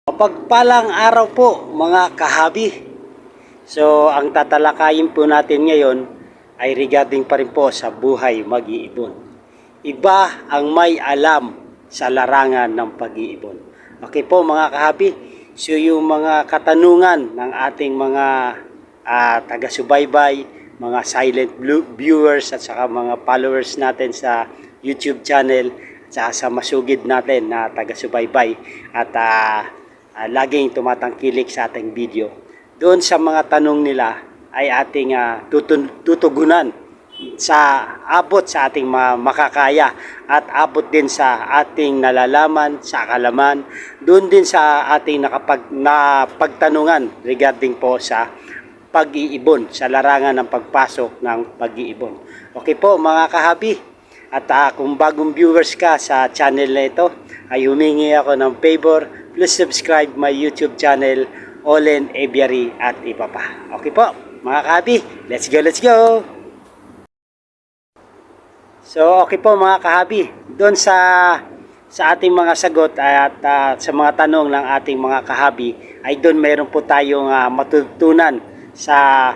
Mapagpalang araw po mga kahabi. So ang tatalakayin po natin ngayon ay regarding pa rin po sa buhay mag-iibon. Iba ang may alam sa larangan ng pag-iibon. Okay po mga kahabi, so yung mga katanungan ng ating mga taga-subaybay, mga silent viewers at saka mga followers natin sa YouTube channel at saka sa masugid natin na taga-subaybay at laging tumatangkilik sa ating video. Doon sa mga tanong nila ay ating tutugunan sa abot sa ating makakaya at abot din sa ating nalalaman, sa kalaman, doon din sa ating napagtanungan regarding po sa pag-iibon, sa larangan ng pagpasok ng pag-iibon. Okay po mga kahabi, at kung bagong viewers ka sa channel na ito, ay humingi ako ng favor, please subscribe my YouTube channel, Olen Aviary at iba pa. Okay po mga kahabi, let's go! So okay po mga kahabi, doon sa ating mga sagot at sa mga tanong ng ating mga kahabi ay doon mayroon po tayong matutunan sa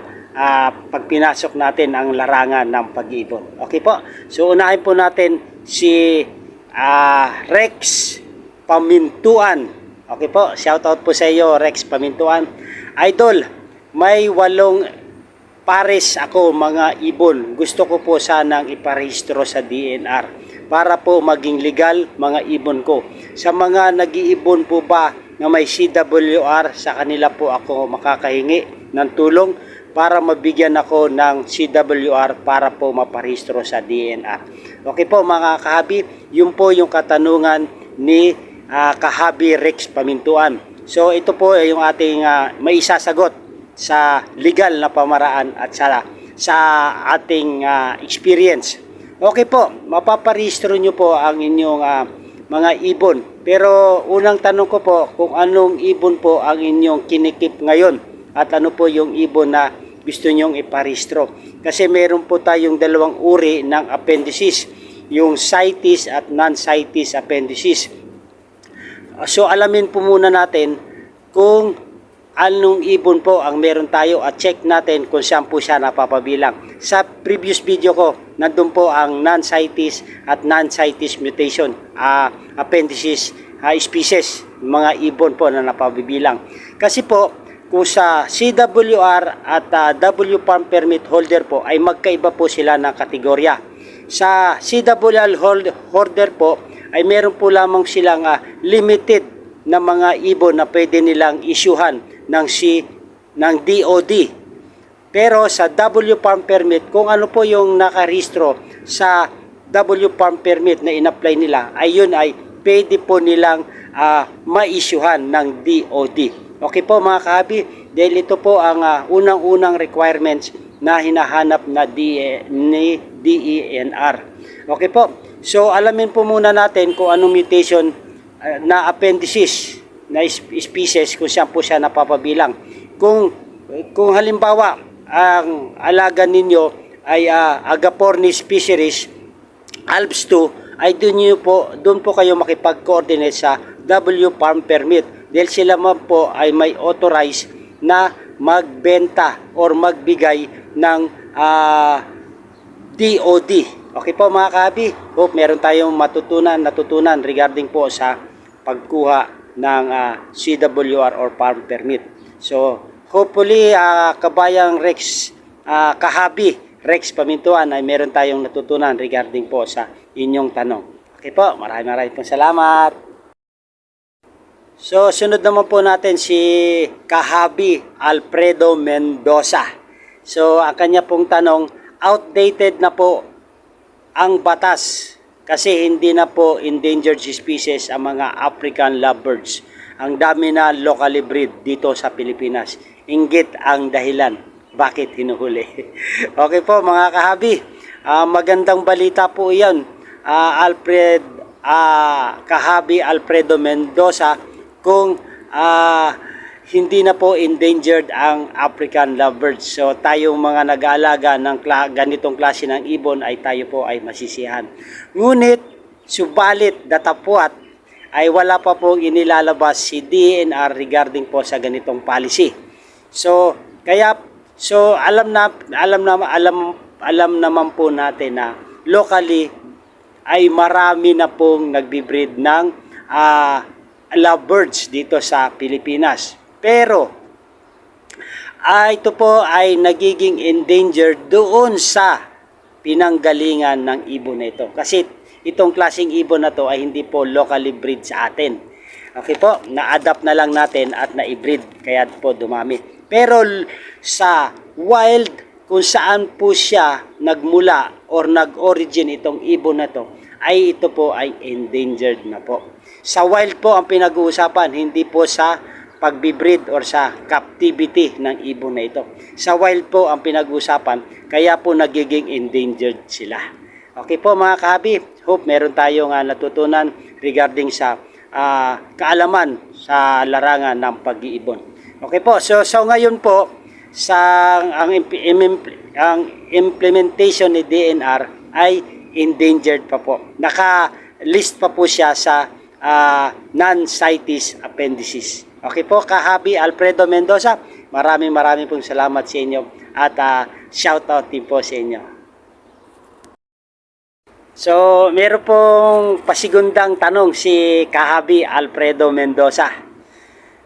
pagpinasok natin ang larangan ng pag-iibon. Okay po, so unahin po natin si Rex Pamintuan. Okay po, shout out po sa iyo Rex Pamintuan. Idol, may 8 pares ako mga ibon. Gusto ko po sanang iparehistro sa DNR para po maging legal mga ibon ko. Sa mga nag-iibon po ba na may CWR, sa kanila po ako makakahingi ng tulong para mabigyan ako ng CWR para po maparehistro sa DNR. Okay po mga kahabi, yun po yung katanungan ni kahabi Rex Pamintuan. So ito po yung ating may isasagot sa legal na pamaraan at sa ating experience. Okay po, mapaparehistro nyo po ang inyong mga ibon. Pero unang tanong ko po, kung anong ibon po ang inyong kinikip ngayon at ano po yung ibon na gusto nyong iparehistro. Kasi meron po tayong dalawang uri ng appendices, yung CITES at non-CITES appendices. So alamin po muna natin kung anong ibon po ang meron tayo at check natin kung saan po siya napapabilang. Sa previous video ko, nandun po ang non-CITES at non-CITES mutation appendices species, mga ibon po na napabibilang. Kasi po, kung sa CWR at W Farm Permit holder po ay magkaiba po sila ng kategorya. Sa CWR holder po ay meron po lamang silang limited na mga ibon na pwede nilang isyuhan ng DOD. Pero sa W Farm Permit, kung ano po yung nakarehistro sa W Farm Permit na in-apply nila, ay yun ay pwede po nilang ma-isyuhan ng DOD. Okay po mga kahabi, dahil ito po ang unang-unang requirements na hinahanap na DENR. Okay po, so alamin po muna natin kung anong mutation na appendices na species kung saan po siya napapabilang. Kung halimbawa ang alaga ninyo ay Agapornis fisheries Alps 2, ay doon po kayo makipag-coordinate sa W Farm Permit dahil sila man po ay may authorized na magbenta or magbigay ng DOD. Okay po mga kahabi, hope meron tayong natutunan regarding po sa pagkuha ng CWR or farm permit. So hopefully kabayang Rex kahabi Rex Pamintuan ay meron tayong natutunan regarding po sa inyong tanong. Okay po, maraming pong salamat. So sunod naman po natin si kahabi Alfredo Mendoza. So ang kanya pong tanong, outdated na po ang batas kasi hindi na po endangered species ang mga African lovebirds. Ang dami na locally bred dito sa Pilipinas. Inggit ang dahilan bakit hinuhuli. Okay po mga kahabi, magandang balita po yan. Kahabi Alfredo Mendoza, kung hindi na po endangered ang African lovebirds. So tayong mga nag-aalaga ng ganitong klase ng ibon ay tayo po ay masisihan. Ngunit subalit datapwat ay wala pa pong inilalabas si DENR regarding po sa ganitong policy. So alam naman po natin na locally ay marami na pong nagbi-breed ng lovebirds dito sa Pilipinas. Pero ito po ay nagiging endangered doon sa pinanggalingan ng ibon na ito. Kasi itong klaseng ibon na to ay hindi po locally breed sa atin. Okay po, na-adapt na lang natin at na-breed kaya po dumami. Pero sa wild, kung saan po siya nagmula or nag-origin itong ibon na to, ay ito po ay endangered na po. Sa wild po ang pinag-uusapan, hindi po sa pagbibreed or sa captivity ng ibon na ito. Sa wild po ang pinag-uusapan, kaya po nagiging endangered sila. Okay po mga kahabi, hope meron tayong natutunan regarding sa kaalaman sa larangan ng pag-iibon. Okay po, so ngayon po, ang implementation ni DENR ay endangered pa po. Naka-list pa po siya sa non-CITES appendices. Okay po, Kahabi Alfredo Mendoza, maraming pong salamat sa inyo at shout out din po sa inyo. So, meron pong pasigundang tanong si Kahabi Alfredo Mendoza.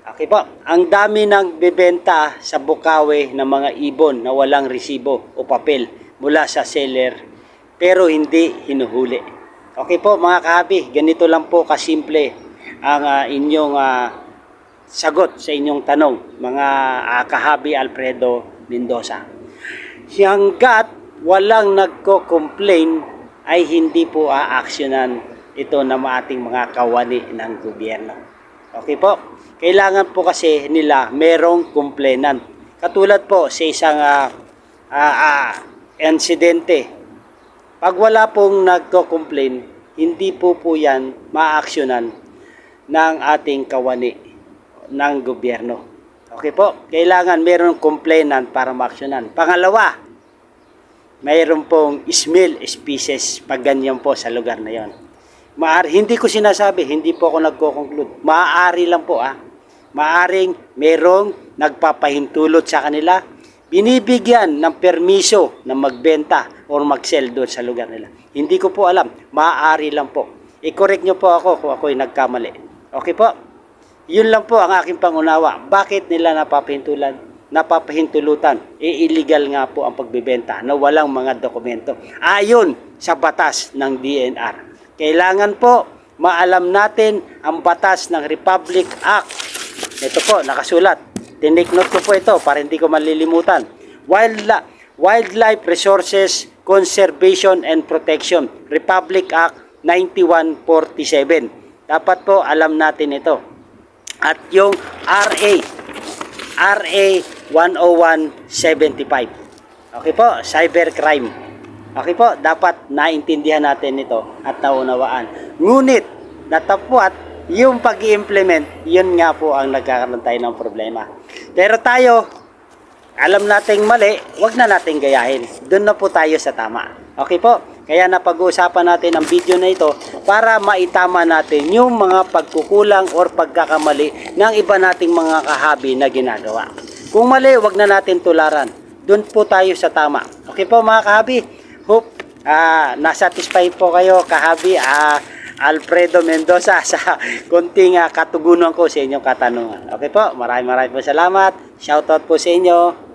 Okay po, ang dami ng bebenta sa Bukawi ng mga ibon na walang resibo o papel mula sa seller pero hindi hinuhuli. Okay po mga Kahabi, ganito lang po kasimple ang inyong sagot sa inyong tanong, mga Kahabi Alfredo Mendoza. Hanggat walang nagko-complain ay hindi po aaksyonan ito ng ating mga kawani ng gobyerno. Okay po? Kailangan po kasi nila merong complainant. Katulad po sa isang insidente. Pag wala pong nagko-complain, hindi po yan maaksyonan ng ating kawani ng gobyerno. Okay po? Kailangan mayroong complainant para maaksyonan. Pangalawa, mayroon pong smell species pag ganyan po sa lugar na yon. Hindi ko sinasabi, hindi po ako nagko-conclude. Maaari lang po Maaring mayroong nagpapahintulot sa kanila, binibigyan ng permiso na magbenta o mag-sell doon sa lugar nila. Hindi ko po alam. Maaari lang po. I-correct nyo po ako kung ako'y nagkamali. Okay po? Yun lang po ang aking pangunawa. Bakit nila napapahintulutan? Illegal nga po ang pagbibenta na walang mga dokumento. Ayon sa batas ng DENR. Kailangan po maalam natin ang batas ng Republic Act. Ito po, nakasulat. Tinake note ko po ito para hindi ko malilimutan. Wildlife Resources Conservation and Protection, Republic Act 9147. Dapat po alam natin ito. At yung RA 10175. Okay po, cybercrime. Okay po, dapat naintindihan natin ito at naunawaan. Ngunit, natapwat, yung pag-i-implement, yun nga po ang nagkakaroon tayo ng problema. Pero tayo, alam nating mali, wag na nating gayahin. Doon na po tayo sa tama. Okay po? Kaya napag-uusapan natin ang video na ito para maitama natin yung mga pagkukulang or pagkakamali ng iba nating mga kahabi na ginagawa. Kung mali, wag na natin tularan. Doon po tayo sa tama. Okay po mga kahabi? Hope nasatisfy po kayo kahabi Alfredo Mendoza sa konting katugunan ko sa inyong katanungan. Okay po? Maraming po salamat. Shoutout po sa inyo.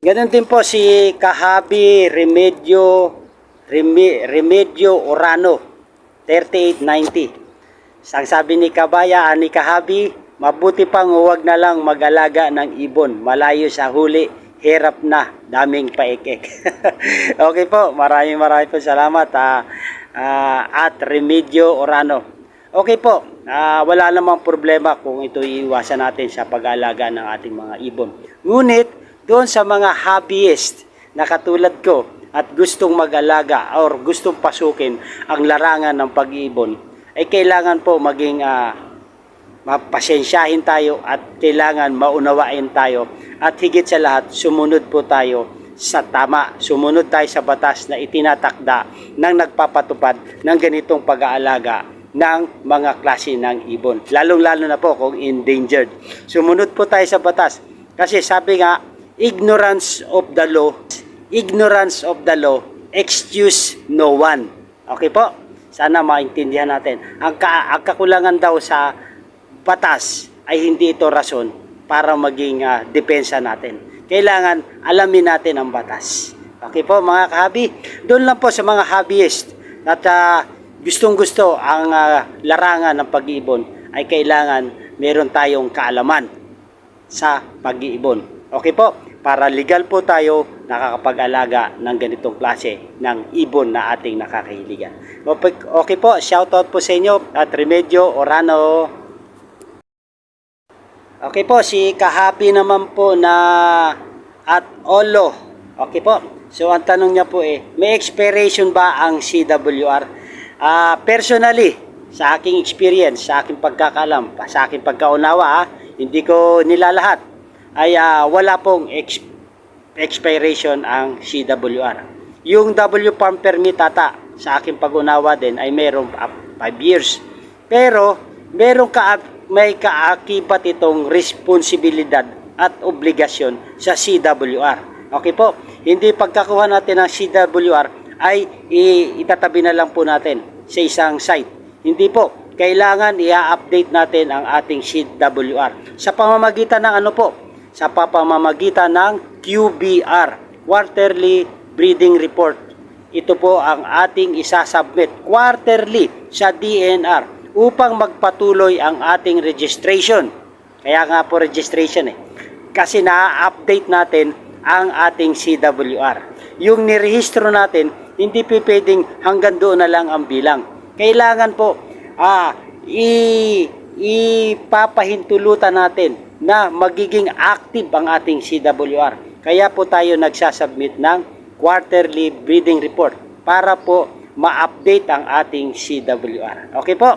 Ganun din po si Kahabi Remedyo Orano 3890. Ang sabi ni Kahabi, mabuti pang huwag na lang mag-alaga ng ibon, malayo sa huli, hirap na, daming paikik. Okay po, maraming po salamat at Remedyo Orano. Okay po, wala namang problema kung ito iiwasan natin sa pag-alaga ng ating mga ibon. Ngunit doon sa mga hobbyist na katulad ko at gustong mag-alaga or gustong pasukin ang larangan ng pag-iibon, ay kailangan po maging mapasensyahin tayo at kailangan maunawain tayo at higit sa lahat sumunod po tayo sa tama. Sumunod tayo sa batas na itinatakda ng nagpapatupad ng ganitong pag-aalaga ng mga klase ng ibon. Lalong-lalo na po kung endangered. Sumunod po tayo sa batas. Kasi sabi nga, ignorance of the law, excuse no one. Okay po? Sana maintindihan natin. Ang kakulangan daw sa batas ay hindi ito rason para maging depensa natin. Kailangan alamin natin ang batas. Okay po mga kahabi? Doon lang po sa mga hobbyist at gustong-gusto ang larangan ng pag-iibon ay kailangan meron tayong kaalaman sa pag-iibon. Okay po? Para legal po tayo nakakapag-alaga ng ganitong klase ng ibon na ating nakakahiligan. Okay po, shoutout po sa inyo at Remedyo Orano. Okay po, si Kahapi naman po na at Olo. Okay po, so ang tanong niya po may expiration ba ang CWR? Personally, sa aking experience, sa aking pagkakalam, sa aking pagkaunawa, hindi ko nilalahat, ay wala pong expiration ang CWR. Yung W Farm Permit ata, sa aking pag-unawa din, ay mayroong 5 years. Pero, may kaakibat itong responsibilidad at obligasyon sa CWR. Okay po, hindi pagkakuha natin ng CWR ay itatabi na lang po natin sa isang site. Hindi po, kailangan i-update natin ang ating CWR sa pamamagitan ng ano po? Sa pamamagitan ng QBR, Quarterly Breeding Report. Ito po ang ating isasubmit quarterly sa DNR upang magpatuloy ang ating registration. Kaya nga po registration kasi na-update natin ang ating CWR. Yung nirehistro natin, hindi pwedeng hanggang doon na lang ang bilang. Kailangan po ipapahintulutan natin na magiging active ang ating CWR. Kaya po tayo nagsasubmit ng quarterly breeding report para po ma-update ang ating CWR. Okay po?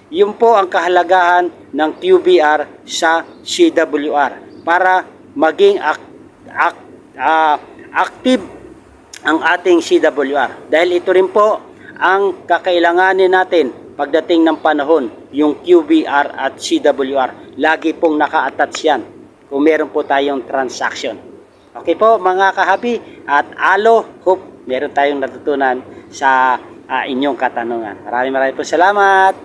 Yun po ang kahalagahan ng QBR sa CWR para maging active ang ating CWR. Dahil ito rin po ang kakailanganin natin pagdating ng panahon, yung QBR at CWR. Lagi pong naka-attach yan kung meron po tayong transaction. Okay po mga kahabi at alo, hope meron tayong natutunan sa inyong katanungan. Maraming po salamat.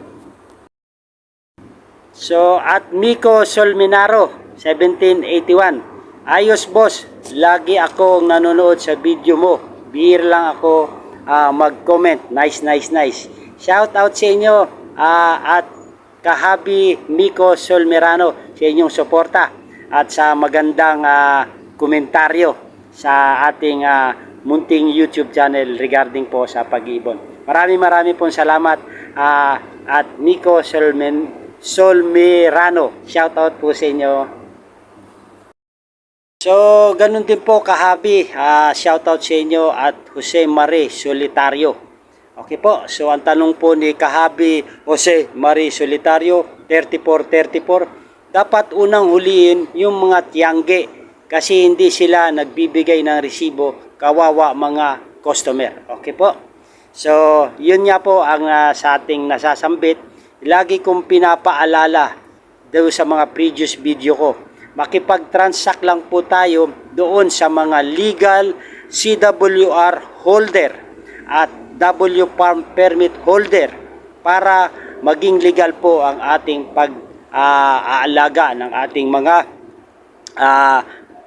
So at Miko Solminaro 1781, ayos boss, lagi akong nanonood sa video mo. Bihira lang ako mag-comment. Nice. Shout out sa inyo at Kahabi Miko Solmerano sa inyong suporta at sa magandang komentaryo sa ating munting YouTube channel regarding po sa pag-ibon. Marami pong salamat at Miko Solmerano. Shout out po sa inyo. So, ganun din po Kahabi, shoutout sa inyo at Jose Marie Solitario. Okay po, so ang tanong po ni Kahabi Jose Marie Solitario, 3434, dapat unang huliin yung mga tiyangge kasi hindi sila nagbibigay ng resibo, kawawa mga customer. Okay po, so yun nga po ang sa ating nasasambit. Lagi kong pinapaalala daw sa mga previous video ko, makipag-transact lang po tayo doon sa mga legal CWR holder at W Farm Permit holder para maging legal po ang ating pag-aalaga ng ating mga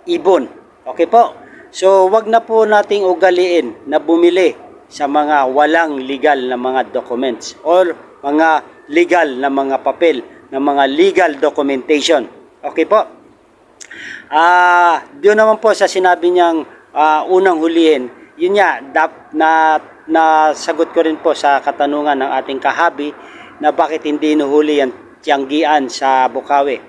ibon. Okay po? So, wag na po nating ugaliin na bumili sa mga walang legal na mga documents or mga legal na mga papel, na mga legal documentation. Okay po? Doon naman po sa sinabi niyang unang hulihin, yun nga, nasagot ko rin po sa katanungan ng ating Kahabi na bakit hindi nuhuli ang tiyanggian sa Bukawi.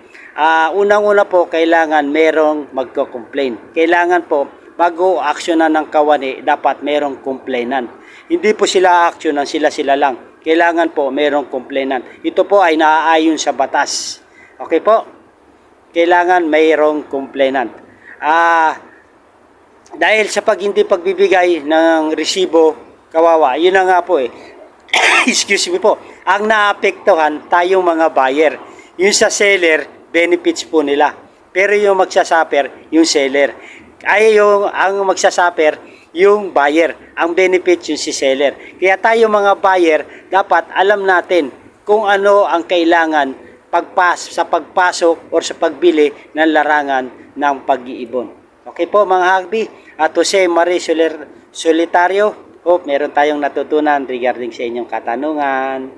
Unang-una po, kailangan merong magko-complain. Kailangan po, bago aksyonan ng kawani, dapat merong complainant. Hindi po sila aksyonan, sila lang. Kailangan po merong complainant. Ito po ay naaayon sa batas. Okay po? Kailangan mayroong complainant. Dahil sa hindi pagbibigay ng resibo, kawawa, yun na nga po excuse me po, ang naapektuhan tayong mga buyer. Yung sa seller, benefits po nila. Pero yung magsasuffer, yung seller. Ay ang magsasuffer, yung buyer. Ang benefits yung si seller. Kaya tayo mga buyer, dapat alam natin kung ano ang kailangan sa pagpasok or sa pagbili ng larangan ng pag-iibon. Okay po mga hagbi, at Jose Marie Solitario, hope meron tayong natutunan regarding sa inyong katanungan.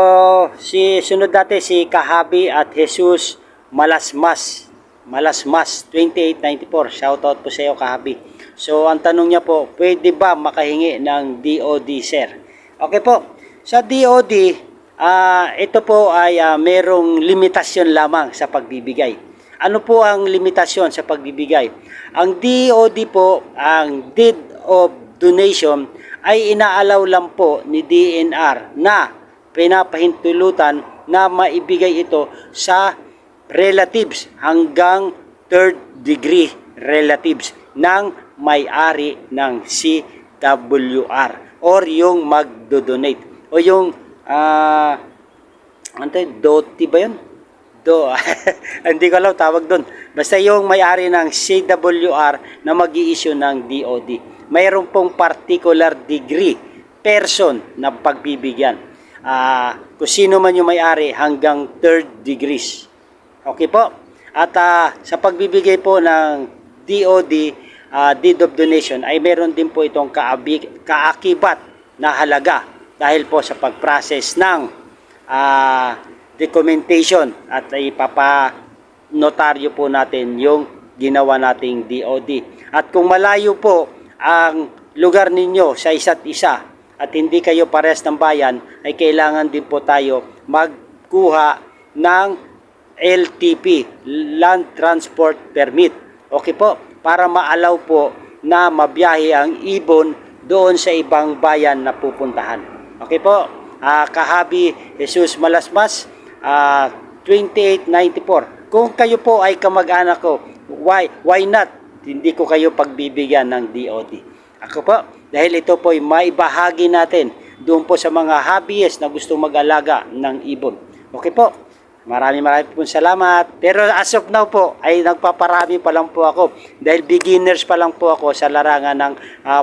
So, sunod natin si Kahabi at Jesus Malasmas 2894. Shoutout po sa iyo Kahabi. So ang tanong niya po, pwede ba makahingi ng DOD sir? Okay po, sa DOD, ito po ay merong limitasyon lamang sa pagbibigay. Ano po ang limitasyon sa pagbibigay? Ang DOD po, ang Deed of Donation, ay inaalaw lang po ni DNR na pinapahintulutan na maibigay ito sa relatives hanggang third degree relatives ng may-ari ng CWR or yung magdo-donate o yung DOT ba yun? Hindi ko alam tawag doon. Basta yung may-ari ng CWR na mag-i-issue ng DOD. Mayroon pong particular degree person na pagbibigyan. Kung sino man yung may-ari hanggang third degrees. Okay po? At sa pagbibigay po ng DOD, Deed of Donation, ay meron din po itong kaakibat na halaga dahil po sa pag-process ng documentation at ipapanotaryo po natin yung ginawa nating DOD. At kung malayo po ang lugar ninyo sa isa't isa at hindi kayo pares ng bayan, ay kailangan din po tayo magkuha ng LTP, Land Transport Permit. Okay po? Para maalaw po na mabiyahe ang ibon doon sa ibang bayan na pupuntahan. Okay po? Kahabi Jesus Malasmas, 2894. Kung kayo po ay kamag-anak ko, why not? Hindi ko kayo pagbibigyan ng DOD. Ako po, dahil ito po ay maibahagi natin doon po sa mga hobbyist na gusto mag-alaga ng ibon. Okay po, maraming po salamat. Pero as of now po, ay nagpaparami pa lang po ako. Dahil beginners pa lang po ako sa larangan ng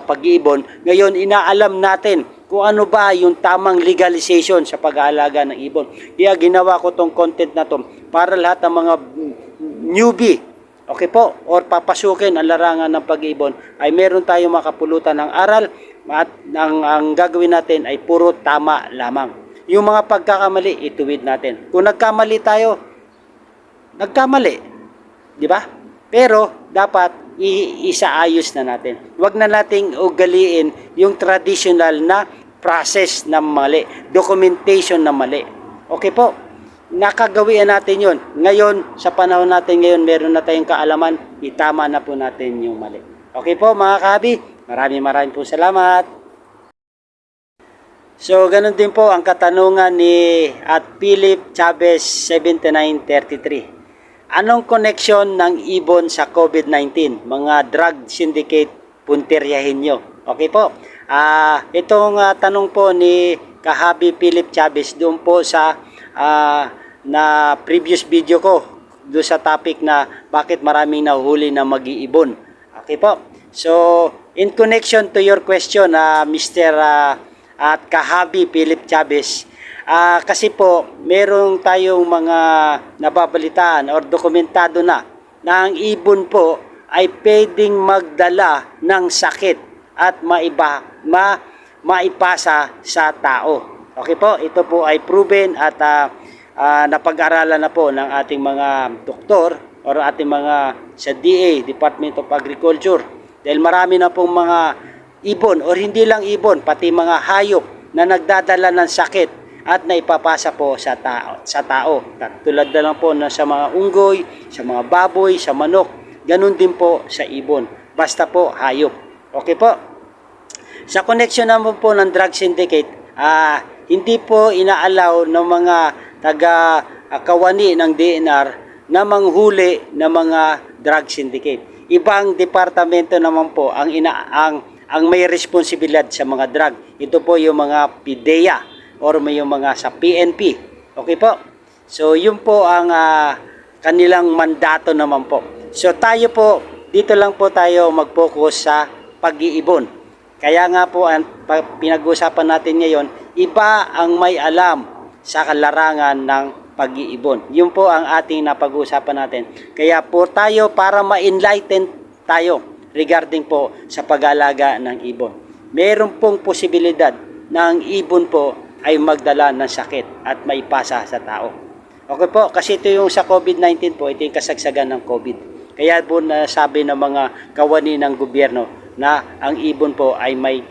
pag-iibon. Ngayon, inaalam natin kung ano ba yung tamang legalization sa pag-aalaga ng ibon. Kaya ginawa ko tong content na to para lahat ng mga newbie, okay po, or papasukin ang larangan ng pag-iibon, ay meron tayong makapulutan ng aral at ang gagawin natin ay puro tama lamang. Yung mga pagkakamali, ituwid natin. Kung nagkamali tayo, nagkamali. Di ba? Pero dapat isaayos na natin. Huwag na nating ugaliin yung traditional na process na mali, documentation na mali. Okay po, nakagawian natin yun. Ngayon, sa panahon natin ngayon, meron na tayong kaalaman, itama na po natin yung mali. Okay po mga kahabi, maraming po salamat. So, ganun din po ang katanungan ni at Philip Chavez 7933. Anong connection ng ibon sa COVID-19? Mga drug syndicate, punteryahin nyo. Okay po. Itong tanong po ni Kahabi Philip Chavez doon po sa na previous video ko doon sa topic na bakit maraming nahuhuli na mag-iibon. Okay po. So, in connection to your question, Mr. at Kahabi Philip Chavez, kasi po, merong tayong mga nababalitaan or dokumentado na ang ibon po ay pwedeng magdala ng sakit at maipasa sa tao. Okay po, ito po ay proven at napag-aralan na po ng ating mga doktor or ating mga sa DA, Department of Agriculture. Dahil marami na pong mga ibon or hindi lang ibon, pati mga hayop na nagdadala ng sakit at naipapasa po sa tao. Tulad na lang po na sa mga unggoy, sa mga baboy, sa manok. Ganun din po sa ibon. Basta po hayop. Okay po? Sa connection naman po ng drug syndicate, hindi po inaalaw ng mga taga-kawani ng DNR na manghuli ng mga drug syndicate. Ibang departamento naman po ang may responsibilidad sa mga drug. ito po yung mga PIDEA or may yung mga sa PNP. Okay po? So yun po ang kanilang mandato naman po. So tayo po, dito lang po tayo mag-focus sa pag-iibon. Kaya nga po ang pinag-uusapan natin ngayon, iba ang may alam sa larangan ng pag-iibon. Yun po ang ating napag-uusapan natin. Kaya po tayo para ma-enlighten tayo regarding po sa pag-alaga ng ibon. Meron pong posibilidad na ang ibon po ay magdala ng sakit at maipasa sa tao. Okay po, kasi ito yung sa COVID-19 po, ito yung kasagsagan ng COVID. Kaya po nasabi ng mga kawani ng gobyerno na ang ibon po ay may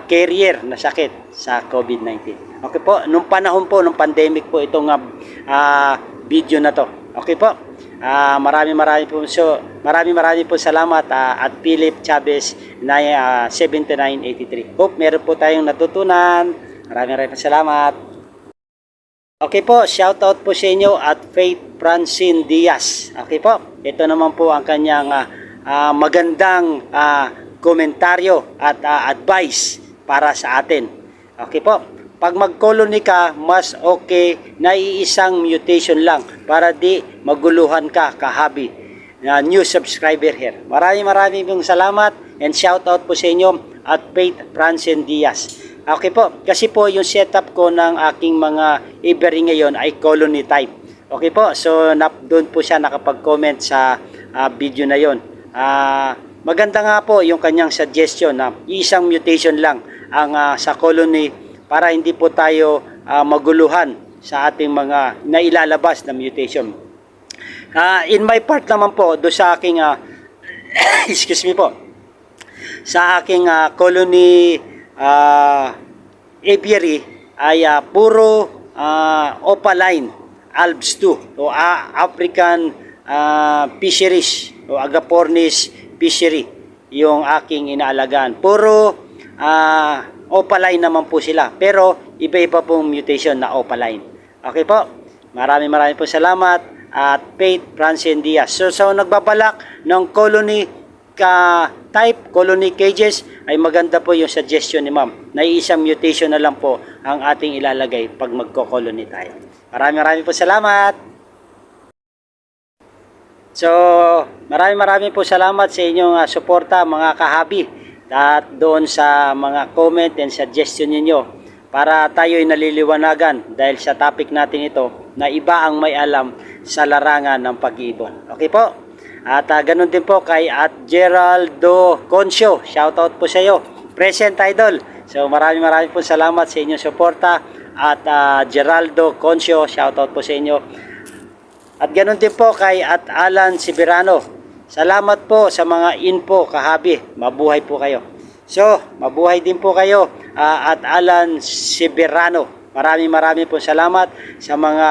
carrier na sakit sa COVID-19. Okay po, nung panahon po, nung pandemic po itong video na to. Okay po, marami po salamat at Philip Chavez na 7983. Hope meron po tayong natutunan. Maraming salamat. Okay po, shoutout po sa inyo at Faith Francine Diaz. Okay po, ito naman po ang kanyang magandang komentaryo at advice para sa atin. Okay po, pag mag-colony ka, mas okay na iisang mutation lang para di maguluhan ka kahabi. New subscriber here. Maraming pong salamat and shoutout po sa inyo at Faith Francine Diaz. Okay po, kasi po yung setup ko ng aking mga aviary ngayon ay colony type. Okay po, so doon po siya nakapag-comment sa video na yon. Maganda nga po yung kanyang suggestion na isang mutation lang ang sa colony para hindi po tayo maguluhan sa ating mga nailalabas na mutation. In my part naman po, do sa aking excuse me po, sa aking colony aviary ay puro opaline alps 2 o African fisheries o agapornis fishery yung aking inaalagaan. Puro opaline naman po sila, pero iba-iba pong mutation na opaline. Okay po, maraming po salamat at Faith Francine Diaz. So nagbabalak ng colony type, colony cages, ay maganda po yung suggestion ni ma'am na isang mutation na lang po ang ating ilalagay pag magko-colony tayo. Maraming po salamat. So maraming po salamat sa inyong suporta mga kahabi at doon sa mga comment and suggestion ninyo para tayo ay naliliwanagan dahil sa topic natin ito na iba ang may alam sa larangan ng pag-iibon. Okay po? At ganun din po kay at Geraldo Concio. Shoutout po sa iyo. Present idol. So maraming po salamat sa inyong suporta at Geraldo Concio. Shoutout po sa inyo. At ganun din po kay at Alan Sibirano. Salamat po sa mga info kahabi. Mabuhay po kayo. So mabuhay din po kayo at Alan Sibirano. Maraming po salamat sa mga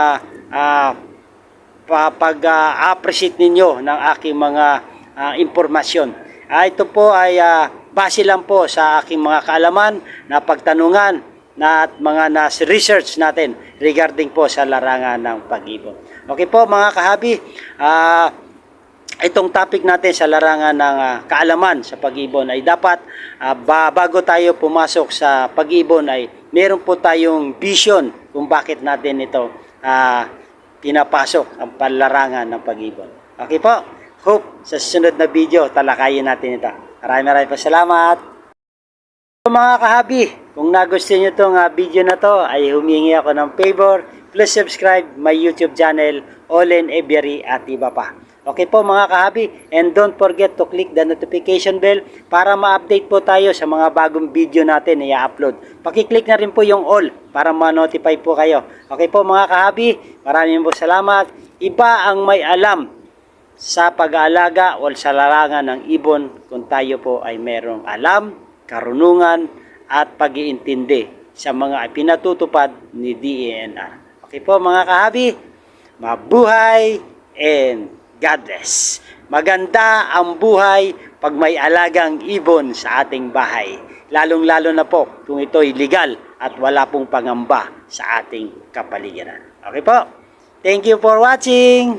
pag-appreciate ninyo ng aking mga impormasyon. Ito po ay base lang po sa aking mga kaalaman na pagtanungan at mga research natin regarding po sa larangan ng pag-ibon. Okay po mga kahabi, itong topic natin sa larangan ng kaalaman sa pag-ibon ay dapat bago tayo pumasok sa pag-ibon ay meron po tayong vision kung bakit natin ito pinapasok ang panlarangan ng pag-ibon. Okay po? Hope sa susunod na video talakayin natin ito. Maraming po salamat. So, mga kahabi, kung nagustuhan nyo itong video na to ay humingi ako ng favor. Please subscribe my YouTube channel, Olen Aviary at iba pa. Okay po mga kahabi, and don't forget to click the notification bell para ma-update po tayo sa mga bagong video natin na i-upload. Pakiclick na rin po yung all para ma-notify po kayo. Okay po mga kahabi, maraming po salamat. Iba ang may alam sa pag-aalaga o sa larangan ng ibon kung tayo po ay merong alam, karunungan at pag-iintindi sa mga pinatutupad ni DENR. Okay po mga kahabi, mabuhay and God bless. Maganda ang buhay pag may alagang ibon sa ating bahay. Lalong-lalo na po kung ito'y legal at wala pong pangamba sa ating kapaligiran. Okay po? Thank you for watching.